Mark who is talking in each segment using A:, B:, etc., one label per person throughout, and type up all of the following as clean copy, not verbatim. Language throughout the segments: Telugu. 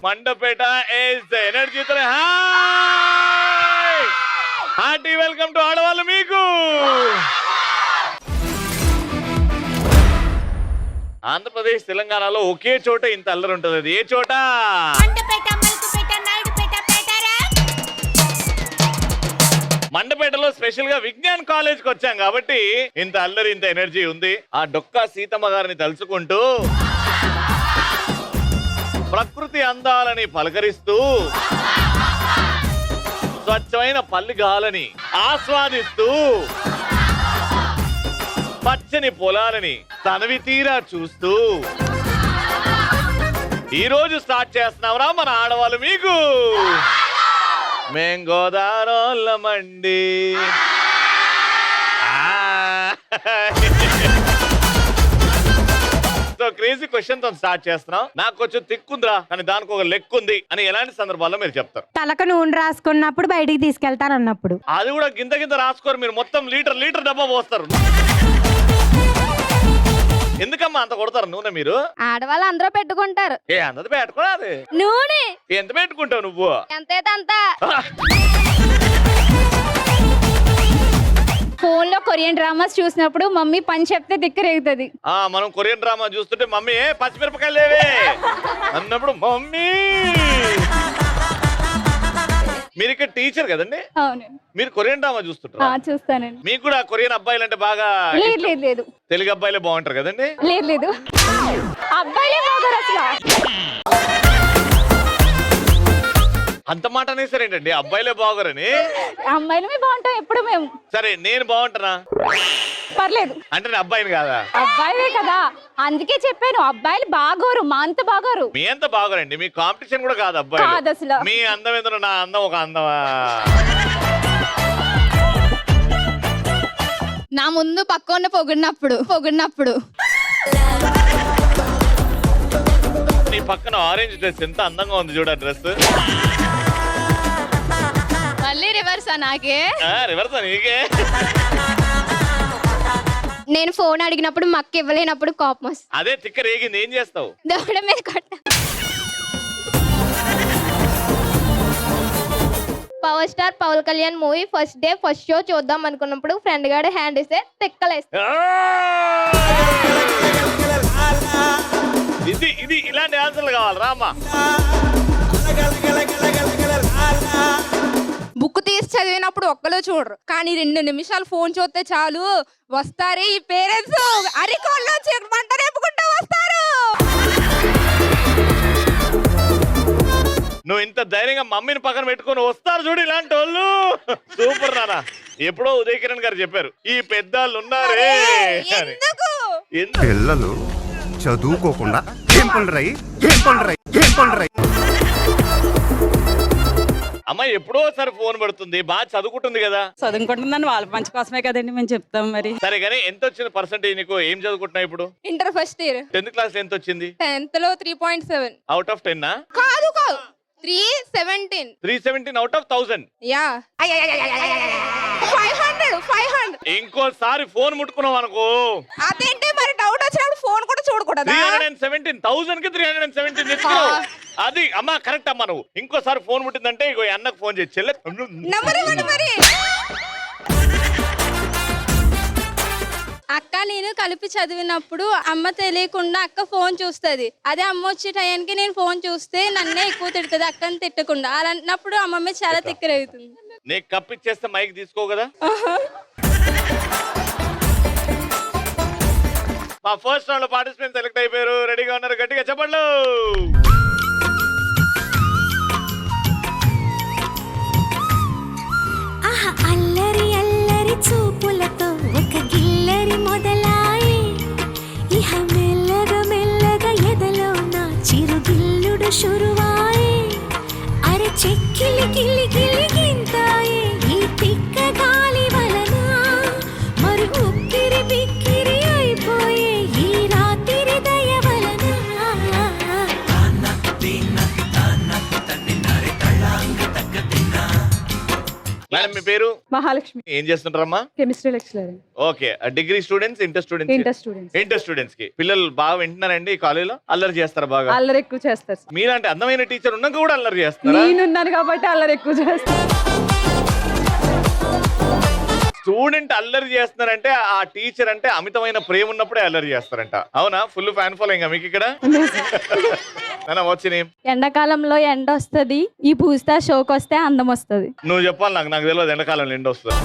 A: మండపేట is the energy తో హార్టీ వెల్కమ్ టు ఆడవాళ్ళు మీకు. ఆంధ్రప్రదేశ్ తెలంగాణలో ఒకే చోట ఇంత అల్లరి ఉంటుంది. అది ఏ చోట? మండపేటలో స్పెషల్ గా విజ్ఞాన్ కాలేజ్ కి వచ్చాం కాబట్టి ఇంత అల్లరి ఇంత ఎనర్జీ ఉంది. ఆ డొక్కా సీతమ్మ గారిని తలుచుకుంటూ ప్రకృతి అందాలని పలకరిస్తూ స్వచ్ఛమైన పల్లి గాలని ఆస్వాదిస్తూ పచ్చని పొలాలని తనవి తీరా చూస్తూ ఈ రోజు స్టార్ట్ చేస్తున్నావురా మన ఆడవాళ్ళు మీకు. మేం గోదారోళ్ళమండి. సో క్రేజీ క్వశ్చన్ తో స్టార్ట్ చేస్తున్నాం. నాకు కొంచెం తిక్కుందిరా కానీ దానికి ఒక లెక్క ఉంది అని ఎలాంటి సందర్భాల్లో మీరు చెప్తారు?
B: తలకు నూనె రాసుకున్నప్పుడు బయటికి తీసుకెళ్తారు అన్నప్పుడు.
A: అది కూడా గింత గింత రాసుకోరు మీరు, మొత్తం లీటర్ డబ్బా పోస్తారు. ఎందుకమ్మా అంత కొడతారు నూనె మీరు?
C: ఆడవాళ్ళు అందరూ పెట్టుకుంటారు.
A: ఏ అందది పెట్టుకోరాదు
C: నూనె.
A: ఎంత పెట్టుకుంటావు నువ్వు?
C: ఎంతైతే అంత. ఫోన్ లో కొరియన్ డ్రామాస్ చూసినప్పుడు మమ్మీ పని చెప్తే దిక్కరేగుతుంది.
A: మనం కొరియన్ డ్రామా చూస్తుంటే మమ్మీ పచ్చిమిరపకాయలు లేవే అన్నప్పుడు మమ్మీ. మీరు ఇక్కడ టీచర్ కదండి?
C: అవును.
A: మీరు కొరియన్ డ్రామా చూస్తుంటారా?
C: చూస్తానండి.
A: మీకు కూడా కొరియన్ అబ్బాయిలు అంటే బాగా?
C: లేదు.
A: తెలుగు అబ్బాయిలే బాగుంటారు కదండి?
C: లేదు అబ్బాయిలే బాగుంటారు అసలు.
A: అంత మాట అనేసారేంటండి అబ్బాయిలే బాగోరని?
C: అమ్మాయిలమే బాగుంటాం ఎప్పుడు మేము.
A: సరే నేను బాగుంటానా?
C: పర్లేదు.
A: అంటే నేను అబ్బాయిని కాదా?
C: అబ్బాయిలే కదా, అందుకే చెప్పాను అబ్బాయిలు బాగోరు, మా అంత బాగోరు.
A: మీ అంత బాగోరండి, మీ కాంపిటీషన్ కూడా కాదు అబ్బాయి.
C: కాదు అసలు.
A: మీ అందం ఏదో నా అందం ఒక అందమా?
C: నా ముందు పక్కన పొగిడినప్పుడు
A: నీ పక్కన ఆరెంజ్ డ్రెస్ ఎంత అందంగా ఉంది చూడ. డ్రెస్
C: మళ్ళీ రివర్సా? నాకే
A: రివర్సా నీకే?
C: నేను ఫోన్ అడిగినప్పుడు మక్క ఇవ్వలేనప్పుడు కోపం వస్తుంది.
A: అదే తిక్క రేగింది, ఏం చేస్తావు?
C: దవడ మీద కొట్ట. Power star Pawan Kalyan movie first day first show చూద్దాం అనుకున్నప్పుడు ఫ్రెండ్ గారు హ్యాండ్ ఇస్తే తిక్కలేస్తా.
A: ఇది ఇలాంటి ఆన్సర్లు కావాలి రామా.
D: బుక్ తీసి చదివినప్పుడు ఒక్కలో చూడరు, కానీ 2 నిమిషాలు ఫోన్ చూస్తే చాలు వస్తారే ఈ పేరెంట్స్. అరికోళ్ళు మంట రేపుకుంటూ వస్తారు.
A: నువ్వు ఇంత ధైర్యంగా మమ్మీని పక్కన పెట్టుకొని వస్తారు చూడు ఇలాంటి వాళ్ళు. సూపర్ నానా. ఎప్పుడో ఉదయ్ కిరణ్ గారు చెప్పారు ఈ పెద్దవాళ్ళు ఉన్నారే.
E: పిల్లలు చదువుకోకుండా
A: అమ్మాయి ఎప్పుడో సరే ఫోన్ పడుతుంది, బాగా చదువుకుంటుంది కదా?
F: చదువుకుంటుందని వాళ్ళ మంచి కోసమే కదండి మేము చెప్తాం. మరి
A: సరే కానీ ఎంత వచ్చింది పర్సెంటేజ్ నీకు? ఏం చదువుకుంటున్నావు ఇప్పుడు?
D: Inter first year.
A: 10th class ఎంత వచ్చింది?
D: 10th లో 3.7
A: అవుట్ ఆఫ్ 10.
D: కాదు 317.
A: 317 అవుట్ ఆఫ్ 1000.
D: యా 500.
A: ఇంకోసారి ఫోన్ ముట్టుకున్నావు అనుకో.
D: అదేంటి మరి డౌట్ వచ్చినప్పుడు ఫోన్ కూడా చూడకూడదా?
A: 317 1000 కి 317 తెచ్చుకో. అది అమ్మా కరెక్ట్ అమ్మా. నువ్వు ఇంకోసారి ఫోన్ ముట్టిందంటే ఇగో అన్నకు ఫోన్ చేసి చెల్లె
D: నంబర్ ఇవ్వండి మరి. అక్క నేను కలిపి చదివినప్పుడు అమ్మ తెలియకుండా అక్క ఫోన్ చూస్తుంది. అదే అమ్మ వచ్చే టైంకి నేను ఫోన్ చూస్తే నన్నే ఎక్కువ తిడుతుంది, అక్కని తిట్టకుండా. అలాంటప్పుడు అమ్మమ్మ చాలా తిక్కరవుతుంది.
A: నీకు కప్పిచ్చేస్తే మైక్ తీసుకో కదా. మా ఫస్ట్ రౌండ్ లో పార్టిసిపెంట్ సెలెక్ట్ అయిపోయారు. రెడీగా ఉన్నారు? గట్టిగా చెప్పండి.
G: అల్లరి అల్లరి చూపులతో ఒక గిల్లరి మొదలాయి, ఇహ మెల్లగా మెల్లగా ఎదలో నా చిరుగిల్లుడు షురువాయి. అరే చెక్కిలి గిల్లి గిల్లి గింతాయి ఈ తిక్క గాలి వలన, మరి ఉక్కిరి బిక్కిరి అయిపోయే ఈ రాత్రి దయ వలన.
A: మేడం మీ పేరు?
F: మహాలక్ష్మి.
A: ఏం చేస్తుంటారమ్మా?
F: Chemistry lecturer.
A: Okay, degree students, inter students? Inter students కి పిల్లలు బాగా వింటున్నారండి ఈ కాలేజీలో? అల్లరి చేస్తారా బాగా?
F: అల్లరి ఎక్కువ చేస్తారు.
A: మీలాంటి అందమైన టీచర్ ఉన్నాక కూడా అల్లరి చేస్తారా?
F: నేనున్నాను కాబట్టి అల్లరి ఎక్కువ చేస్తారు.
A: స్టూడెంట్ అల్లరి చేస్తున్నారంటే ఆ టీచర్ అంటే అమితమైన ప్రేమ ఉన్నప్పుడే అల్లరి చేస్తారంట. అవునా? ఫుల్ ఫ్యాన్ ఫాలోయింగ్ మీకు ఇక్కడ? వచ్చి
D: ఎండాకాలంలో ఎండ వస్తుంది, ఈ పూస్తా షోకి వస్తే అందం వస్తుంది.
A: నువ్వు చెప్పాలి, నాకు తెలియదు ఎండాకాలంలో ఎండ వస్తుంది.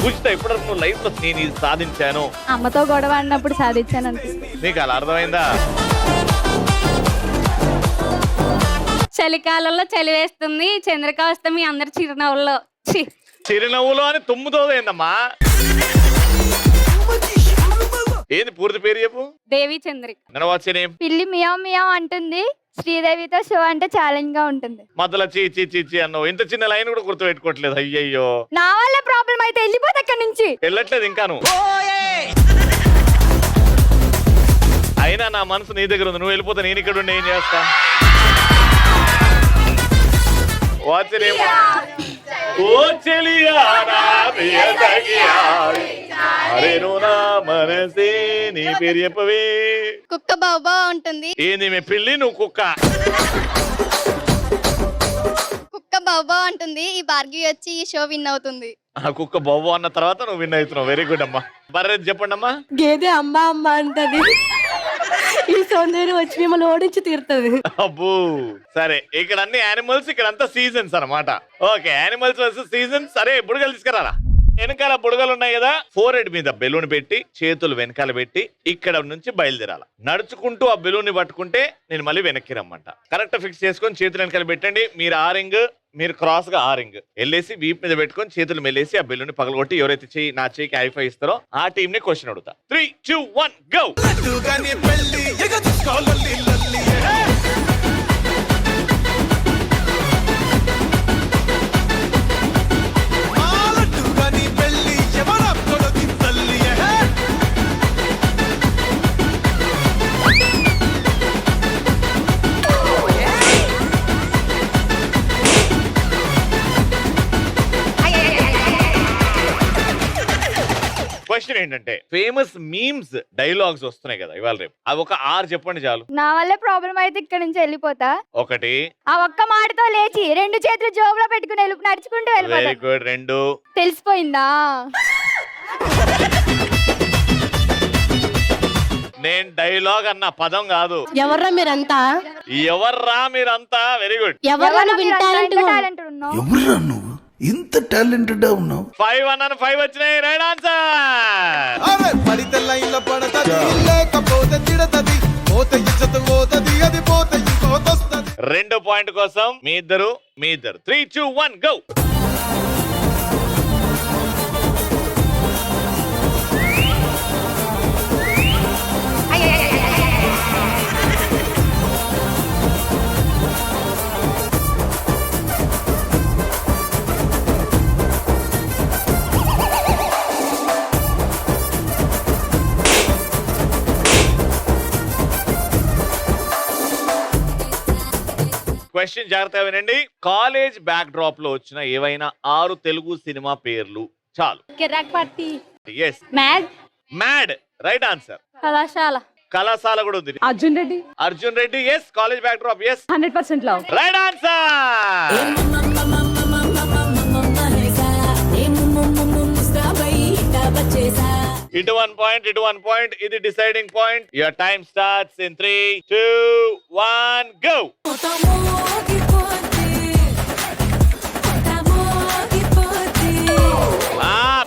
A: పూజిత, ఇప్పటివరకు నువ్వు లైఫ్ లో నేను ఇది సాధించాను,
D: అమ్మతో గొడవ ఆడినప్పుడు సాధించాను అనిపిస్తుంది.
A: నీకు అలా అర్థమైందా?
D: చలికాలంలో చలి వేస్తుంది, చంద్రిక వస్తే మీ అందరి చిరునవ్వుల్లో
A: చిరునవ్వులో అని తుమ్ముతో ఏందమ్మా? ఏంది పూర్తి పేరు చెప్పు?
D: దేవి చంద్రిక.
A: నడవచ్చే
C: పిల్లి మియావ్ మియావ్ అంటుంది, శ్రీదేవితో షో అంటే ఛాలెంజ్ గా ఉంటుంది.
A: మధ్యలో చీ చీ చీ అన్నావు. ఇంత చిన్న లైన్ కూడా గుర్తు పెట్టుకోవట్లేదు. అయ్యయ్యో,
C: నా వల్ల ప్రాబ్లం అయితే వెళ్ళిపోతే అక్కడి నుంచి.
A: వెళ్ళట్లేదు ఇంకా నువ్వు. అయినా నా మనసు నీ దగ్గర ఉంది, నువ్వు వెళ్ళిపోతే నేను ఇక్కడ ఉండి ఏం చేస్తా? వాచనేమో ఓ చెలియా నా ప్రియ సఖియా, అరే నువ్వు నా మనసే. నీ పేరు చెప్పవే.
C: కుక్క బాబా ఉంటుంది.
A: ఏంది మీ పిల్లి, నువ్వు కుక్క?
C: కుక్క బాబా అంటుంది, ఈ భార్గవి వచ్చి ఈ షో విన్ అవుతుంది.
A: ఆ కుక్క బొవ్వ అన్న తర్వాత నువ్వు విన్ అవుతున్నావు. వెరీ గుడ్ అమ్మా. బర్రెది చెప్పండి అమ్మా.
H: గేదె అమ్మ అమ్మ అంటది, ఈ సౌందర్యం వచ్చి మిమ్మల్ని ఓడించి తీరుతుంది.
A: అబ్బో, సరే. ఇక్కడ అన్ని యానిమల్స్, ఇక్కడ అంతా సీజన్స్ అన్నమాట. Okay, animals versus seasons. సరే, బుడగలు తీసుకురారా. వెనకాల బుడగలు ఉన్నాయి కదా, 4 హెడ్ మీద బెలూన్ పెట్టి చేతులు వెనకాల పెట్టి ఇక్కడ నుంచి బయలుదేరాల. నడుచుకుంటూ ఆ బెలూన్ ని పట్టుకుంటే నేను మళ్ళీ వెనక్కి రమ్మంట. కరెక్ట్ ఫిక్స్ చేసుకొని చేతులు వెనకాల పెట్టండి. మీరు ఆ రింగ్, మీరు క్రాస్ గా ఆ రింగ్ వెళ్ళేసి వీప్ మీద పెట్టుకొని చేతులు మెల్లేసి ఆ బెలూన్ ని పగలగొట్టి ఎవరైతే నా చేయికి హైఫై ఇస్తారో ఆ టీం ని క్వశ్చన్ అడుగుతా. 3, 2, 1 గో. క్వశ్చన్ ఏంటంటే, ఫేమస్ మీమ్స్ డైలాగ్స్ వస్తున్నాయి కదా ఇవాళ రేపు, అవి ఒక 6 చెప్పండి చాలు.
C: నా వల్లే ప్రాబ్లం అయితే ఇక్కడ నుంచి వెళ్ళిపోతా.
A: 1,
C: ఆ ఒక్క మాటతో లేచి 2 చేతులు జోబులో పెట్టుకుని నడుచుకుంటూ వెళ్ళిపోతా.
A: Very good. 2,
C: తెలిసిపోయిందా?
A: నేను డైలాగ్ అన్న పదం కాదు.
H: ఎవర్రా మీరంతా?
A: ఎవర్రా మీరంతా? Very good.
H: ఎవర్రా నువ్వు
C: టాలెంట్ ఉన్నావు?
I: ఎవరురా నువ్వు ఇంత టాలెంటెడ్ ఉన్నావు?
A: 5 అన్నాను, 5 వచ్చినాయి. Right answer.
J: పడితే లైన్ లో పడతది, లేకపోతే తిడతది, పోతే ఇజ్జత్ పోతది, అది పోతే ఇంకోతొస్తది.
A: 2 పాయింట్ కోసం మీ ఇద్దరు 3, 2, 1 గో. క్వశ్చన్ జాగ్రత్తగా వినండి. కాలేజ్ బ్యాక్ డ్రాప్ లో వచ్చిన ఏవైనా 6 తెలుగు సినిమా పేర్లు చాలు.
D: Kirrak Party,
A: yes. Mad right answer.
D: Kalasala,
A: Kalasala కూడా ఉంది. Arjun Reddy yes. College backdrop yes.
F: 100% love
A: right answer. ఇటు 1 పాయింట్, ఇటు 1 పాయింట్. ఇది deciding point. Your time starts in 3, 2, 1 go.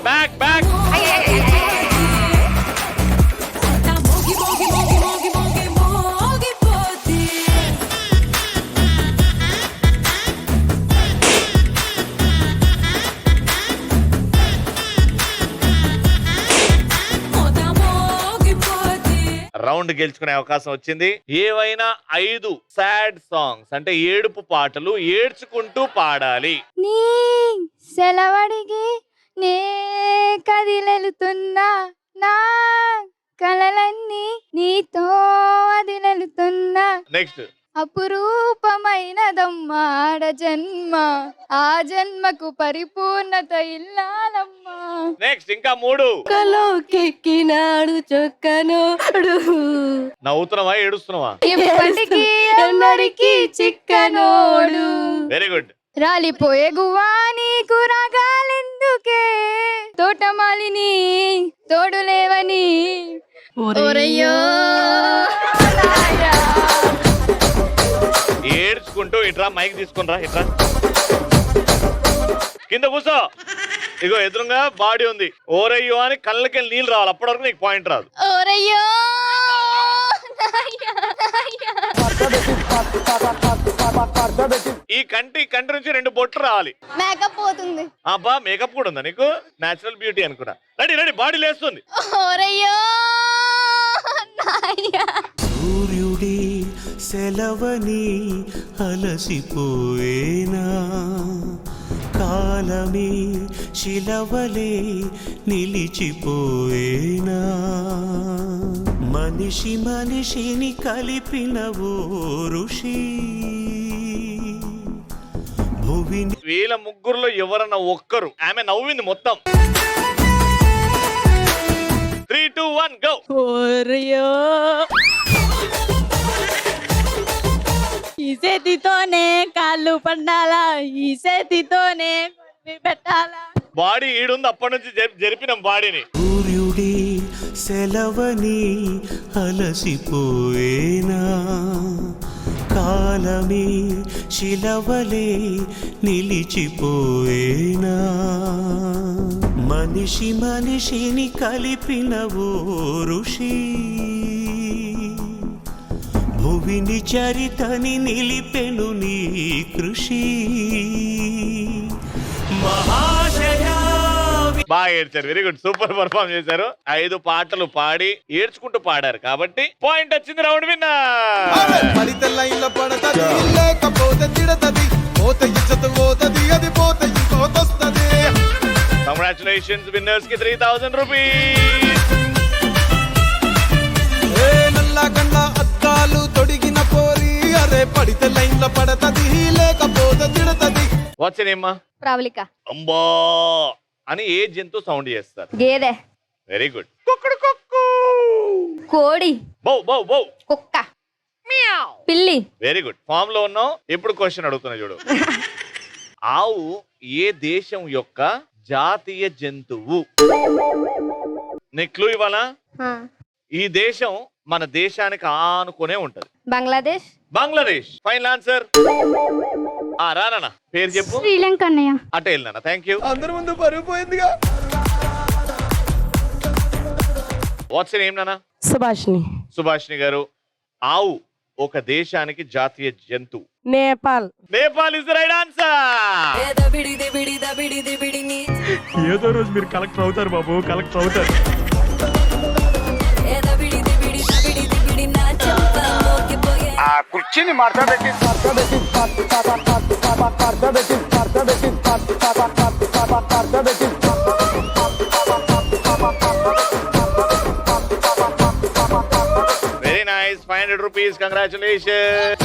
A: Back back. Round గెలుచుకునే అవకాశం వచ్చింది. ఏవైనా 5 సాడ్ సాంగ్స్ అంటే ఏడుపు పాటలు ఏడ్చుకుంటూ పాడాలి.
C: నీ సెలవడిగి నే కదిలెలుతున్నా, నా కలలన్నీ నీతో వదిలెలుతున్నా.
A: నెక్స్ట్
C: అపురూపమైనదమ్మా ఆడ జన్మ, ఆ జన్మకు పరిపూర్ణత ఇల్లాలమ్మా.
A: నెక్స్ట్ ఇంకా 3.
H: కెక్కినాడు చొక్కనోడు
A: నవ్వుతున్నావా ఏడుస్తున్నావా?
C: ఎప్పటికీ ఎన్నడికి చిక్కనోడు.
A: Very good.
C: రాలిపోయే గువ్వా నీకు రాగాలెందుకే, తోటమాలిని తోడులేవని. ఓరయ్యో
A: ఏడ్చుకుంటూ ఇట్రా మైక్ తీసుకునిరా ఇట్రా కింద కూర్చో. ఇగో ఎదురుగా బాడీ ఉంది. ఓరయ్యో అని కళ్ళకి నీళ్ళు రావాలి, అప్పటి వరకు నీకు పాయింట్ రాదు.
C: ఓరయ్యో
A: ఈ కంటి నుంచి 2 బొట్లు రావాలి.
C: మేకప్ పోతుంది.
A: అబ్బా మేకప్ కూడా ఉందా నీకు? నేచురల్ బ్యూటీ అనుకున్నా. రెడీ బాడీ లేస్తుంది.
C: ఓరయ్యో
J: సూర్యుడి సెలవని అలసిపోయేనా, కాలమే శిలవలే నిలిచిపోయేనా, మనిషిని కలిపిన ఓ ఋషి భువిని.
A: వీళ్ళ ముగ్గురులో ఎవరన్నా ఒక్కరు ఆమె నవ్వింది మొత్తం. 3, 2, 1 గో.
F: ఓరియో ఈ చేతితోనే కాళ్ళు పండాలా, ఈ చేతితోనే కొలిపి పెట్టాలా.
A: బాడీ ఈడుంది, అప్పటి నుంచి జరిపినాం బాడీని.
J: సూర్యుడి సెలవని అలసిపోయేనా, కాలమే శిలవలే నిలిచిపోయేనా, మనిషిని కలిపిన ఓ ఋషి భువిని చరితని నిలిపెను నీ కృషి. మహాశయా
A: బాగా ఏడ్చారు. వెరీ గుడ్, సూపర్ పర్ఫార్మ్ చేశారు. 5 పాటలు పాడి ఏడ్చుకుంటూ పాడారు కాబట్టి పాయింట్ వచ్చింది. Round winner.
J: పడితే లైన్ల పడతది, లేకపోతే తిడతది, పోతే ఇజ్జత్ పోతది, అది పోతే ఇంకోతొస్తది.
A: కంగ్రాచులేషన్స్ విన్నర్స్ కి 3000 రూపీస్.
J: నల్లా కన్నా అద్దాలు తొడిగిన పోరి, అరే పడితే లైన్ల పడతది, లేకపోతే తిడతది.
A: వచ్చేనేమ్మా
C: ప్రవళిక.
A: అంబా అని ఏ జంతు సౌండ్ చేస్తారు?
C: గేదె.
A: Very good. కుక్కుడు కుక్కు.
C: కోడి.
A: బౌ బౌ బౌ.
C: కుక్క. పిల్లి.
A: వెరీ గుడ్, ఫామ్ లో ఉన్నావు. ఇప్పుడు క్వశ్చన్ అడుగుతున్నా చూడు. ఆవు ఏ దేశం యొక్క జాతీయ జంతువు? నీ క్లూ ఇవ్వాలా? ఈ దేశం మన దేశానికి ఆనుకునే ఉంటది.
C: బంగ్లాదేశ్.
A: బంగ్లాదేశ్. Final answer. రానా పేరు చెప్పు.
B: శ్రీలంక అన్నయ్య.
A: అటే వెళ్ళినా. Thank you.
J: అందరి ముందు పరుగు పోయిందిగా.
A: వాట్స్ నేమ్ నానా?
F: సుభాష్ని.
A: సుభాష్ని గారు, ఆవు ఒక దేశానికి జాతీయ జంతువు.
F: Nepal.
A: Nepal is the right answer.
J: ఏదో రోజు మీరు కలెక్టర్ అవుతారు బాబు, కలెక్టర్ అవుతారు.
E: ఆ కుర్చీని మాట్లాడబెట్టి
A: వెరీ నైస్. 500 రూపీస్. కంగ్రాచులేషన్.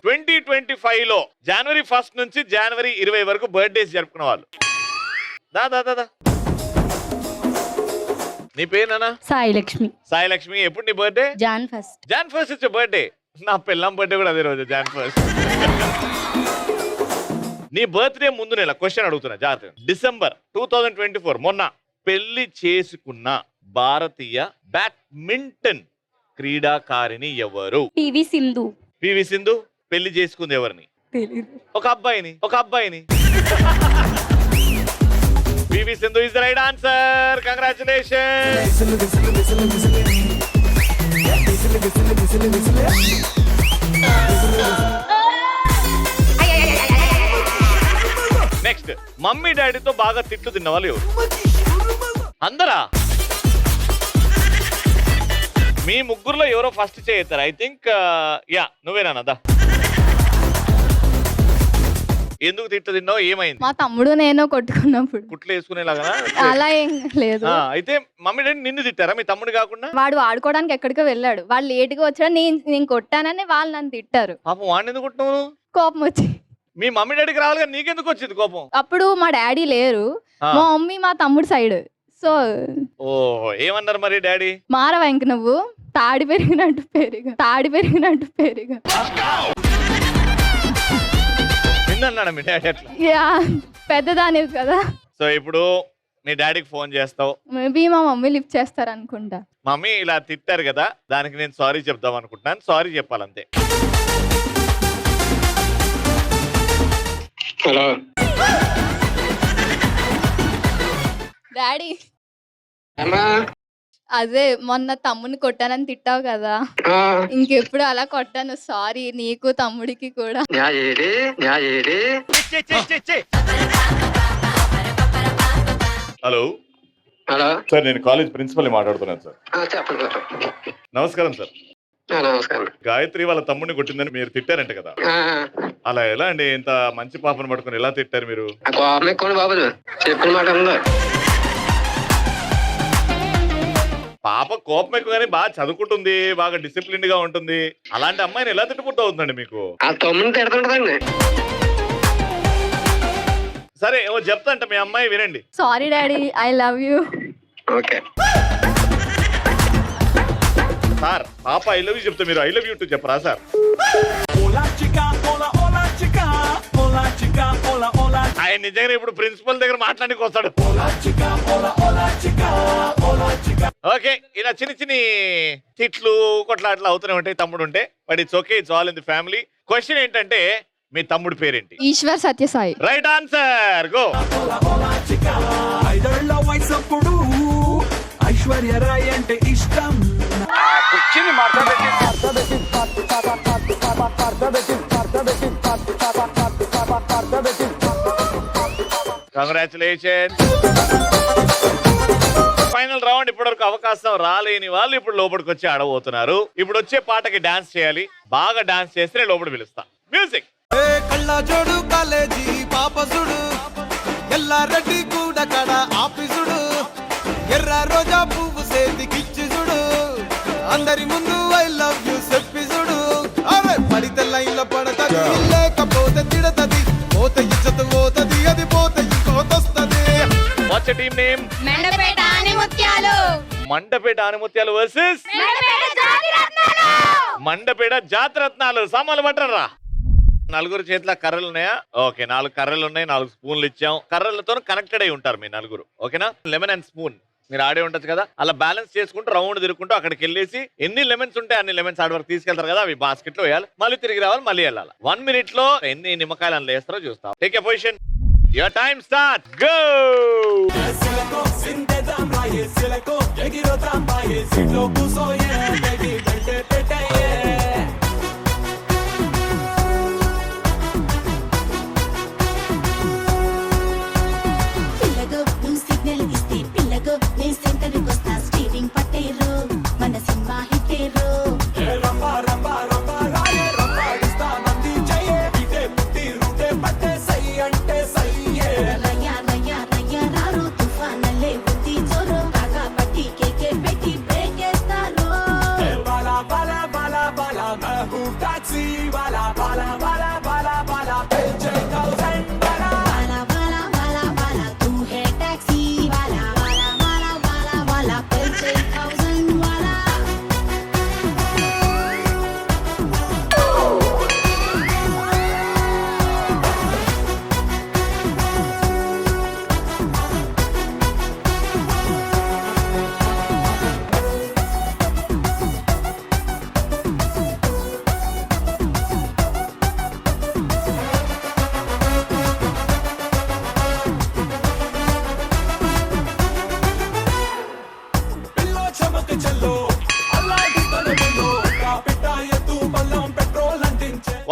A: 2025 లో జనవరి 1 నుంచి జనవరి 20 వరకు బర్త్డేస్ జరుపుకున్న వాళ్ళు. దా నీ పేరు నానా?
B: సాయి లక్ష్మి.
A: సాయి లక్ష్మి. ఎప్పుడు నీ బర్త్డే?
B: Jan first.
A: జాన్ 1 ఇచ్చే బర్త్డే. నా పిల్లం బర్త్డే కూడా అదే రోజు, జాన్ 1. నీ బర్త్డే ముందు నెల. క్వశ్చన్ అడుగుతున్నా జాగ్రత్త. డిసెంబర్ 2024 మొన్న పెళ్లి చేసుకున్న భారతీయ బ్యాడ్మింటన్ క్రీడాకారిణి ఎవరు?
B: పివి సింధు.
A: పివి సింధు పెళ్లి చేసుకుంది ఎవరిని? ఒక అబ్బాయిని. PV Sindhu is the right answer. Congratulations. Next, mummy డాడీతో బాగా తిట్లు తిన్న వాళ్ళు ఎవరు? అందరా? మీ ముగ్గురులో ఎవరో ఫస్ట్ చేయతారు. ఐ థింక్ యా నువ్వేనా? దా ఎందుకు తిన్నావు, ఏమైంది?
C: మా తమ్ముడు నేను కొట్టుకున్నప్పుడు.
A: కుట్లు వేసుకునేలాగా?
C: అలా ఏం లేదు.
A: అయితే మమ్మీ డాడీ నిన్ను తిట్టారా మీ తమ్ముడు కాకుండా?
C: వాడు ఆడుకోవడానికి ఎక్కడికో వెళ్ళాడు, వాడు లేట్ గా వచ్చాడు, నేను కొట్టానని వాళ్ళు నన్ను తిట్టారు.
A: పాపం వాడిని ఎందుకు కొట్టినావు?
C: కోపం వచ్చి.
A: మీ మమ్మీ డాడీకి రావాలి కానీ నీకెందుకు వచ్చింది కోపం?
C: అప్పుడు మా డాడీ లేరు,
A: ఆ.
C: మా మమ్మీ మా తమ్ముడు సైడ్. సో
A: ఓ ఏమన్నారు మరి డాడీ?
C: మారవా ఇంక నువ్వు, తాడి పెరిగినట్టు పెరిగా.
A: నిన్నన్నాడా మీ డాడీ అట్లా?
C: యా, పెద్దదానివి కదా.
A: సో ఇప్పుడు మీ డాడీకి ఫోన్ చేస్తావు,
C: మేబీ మా మమ్మీ లిఫ్ట్ చేస్తారు అనుకుంటా.
A: మమ్మీ ఇలా తిట్టారు కదా, దానికి నేను సారీ చెప్దాం అనుకుంటున్నాను, సారీ చెప్పాలంతే.
E: హలో
C: డాడీ,
E: అమ్మా.
C: అదే మొన్న తమ్ముని కొట్టానని తిట్టావు కదా, ఇంకెప్పుడు అలా కొట్టాను, సారీ నీకు తమ్ముడికి కూడా.
A: హలో
E: హలో
A: సార్, నేను కాలేజ్ ప్రిన్సిపల్ మాట్లాడుతున్నాను సార్.
E: చెప్పండి.
A: నమస్కారం సార్.
E: నమస్కారం.
A: గాయత్రి వాళ్ళ తమ్ముడిని కొట్టిందని మీరు తిట్టారంట కదా, అలా ఎలా అండి? ఇంత మంచి పాపను పట్టుకుని ఎలా తిట్టారు మీరు?
E: కోపం ఎక్కువ బాబు, చెప్పిన మాట ఉందా?
A: పాప కోపం ఎక్కువగానే బాగా చదువుకుంటుంది, బాగా డిసిప్లిన్ గా ఉంటుంది, అలాంటి అమ్మాయిని ఎలా తిట్టుకుంటూ అవుతుందండి మీకు?
E: ఆ తమ్ముని తిడుతుంటదండి.
A: సరే ఏమో చెప్తా అంట మీ అమ్మాయి, వినండి.
C: Sorry daddy, I love you.
E: Okay
A: sir పాప ఐ లవ్ యూ చెప్తే మీరు ఐ లవ్ యూ టు చెప్పరా సార్? ఆయన నిజంగా ఇప్పుడు ప్రిన్సిపల్ దగ్గర మాట్లాడానికి వస్తాడు. ఓకే, ఇలా చిన్న చిన్న తిట్లు కొట్లాట్లు అవుతూనే ఉంటాయి తమ్ముడు ఉంటే, but it's okay, it's all in the family. Question ఏంటంటే మీ తమ్ముడు పేరేంటి?
C: Eshwar Satyasai.
A: Right answer, go.
J: Aishwarya Rai అంటే ఇష్టం.
E: ఆ కుర్చీని
A: కంగ్రాచులేషన్. Final round. ఇప్పటివరకు అవకాశం రాలేని వాళ్ళు ఇప్పుడు లోపలికి వచ్చి ఆడబోతున్నారు. ఇప్పుడు వచ్చే పాటకి డాన్స్ చేయాలి, బాగా డాన్స్ చేస్తే లోపల పిలుస్తా. మ్యూజిక్.
J: కళ్ళ జోడు కాలేజీ పాపసుడు, ఎల్లారెడ్డి కూడా కడ ఆఫీసుడు, ఎర్ర రోజా పువ్వు సేతికిచ్చి చూడు, అందరి ముందు ఐ లవ్ యూ చెప్పి చూడు. అవే పడితే లైన్లో పడతది, లేకపోతే తిడతది, పోతే ఇచ్చత పోతది, అది పోతే ఇంకోతొస్తది.
A: What's team name?
C: Mandapeta Animutyalu.
A: Mandapeta Animutyalu versus Mandapeta Jathiratnalu. సామాన్లు పట్టరా. నలుగురు చేతిలో కర్రలు ఉన్నాయా? ఓకే, 4 కర్రలు ఉన్నాయి, 4 స్పూన్లు ఇచ్చాం. కర్రలతో కనెక్టెడ్ అయి ఉంటారు మీ నలుగురు, ఓకేనా? లెమన్ అండ్ స్పూన్ మీరు ఆడే ఉండొచ్చు కదా, అలా బ్యాలెన్స్ చేసుకుంటూ రౌండ్ తిరుగుకుంటూ అక్కడికి వెళ్ళేసి ఎన్ని లెమన్స్ ఉంటాయి అన్ని లెమన్స్ ఆడ వరకు తీసుకెళ్తారు కదా, అవి బాస్కెట్ లో వేయాలి, మళ్ళీ తిరిగి రావాలి, మళ్ళీ వెళ్ళాలి. 1 minute లో ఎన్ని నిమ్మకాయలు అందులో వేస్తారో చూస్తాం. Take a position. Your time start, go.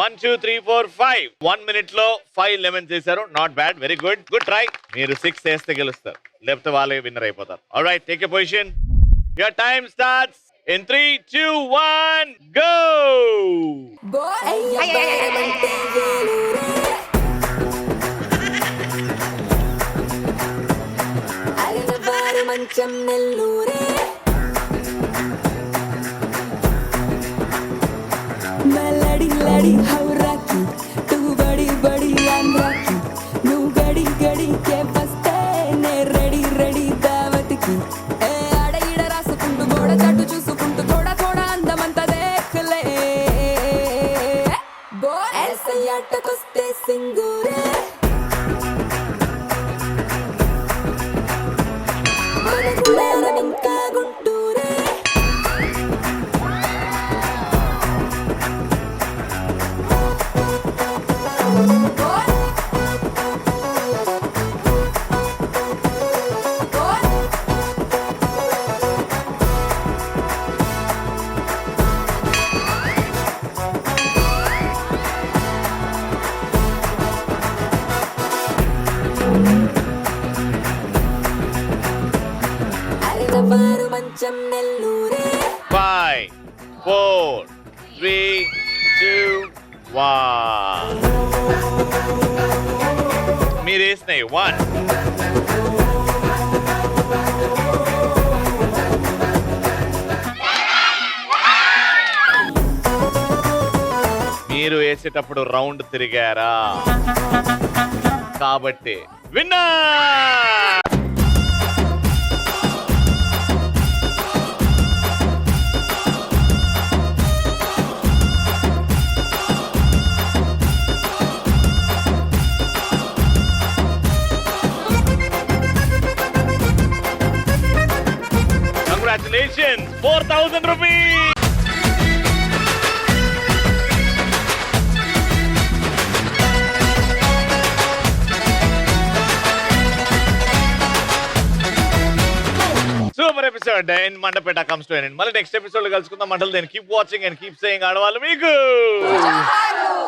A: One, 2, 3, 4, 5. 1 minute లో 5 లెమన్స్ చేశారు. Not bad, very good, good try. మీరు 6 వేస్తే గెలుస్తారు, లేకపోతే వాళ్ళే విన్నర్ అయిపోతారు. Alright, take a position. Your time starts in 3, 2, 1, go.
G: అరనవారు మంచం నెల్లూరే మల్లడి లడి హౌరాకి తూ బడి బడి ఆంధ్రాకి నువ్వు గడి గడి కే బస్తే నే రెడీ రెడీ దావత్కి ఏ ఆడ ఈడ రాసుకుంటూ గోడ చాటు చూసుకుంటూ थोड़ा थोड़ा అందమంతా దేఖలే ऐसे ఆటకొస్తే సింగూరే మనకులేరం ఇంకా గుంటూరే అరనవారు మంచం నెల్లూరే
A: 5, 4, 3, 2, 1. మీరు వేసినాయి 1. మీరు వేసేటప్పుడు రౌండ్ తిరిగారా కాబట్టి winner. Congratulations, 4,000 rupees. Super episode in Mandapeta comes to an end. Mali next episode lo kalusukundaam. Until then, keep watching and keep saying ఆడవాళ్ళు మీకు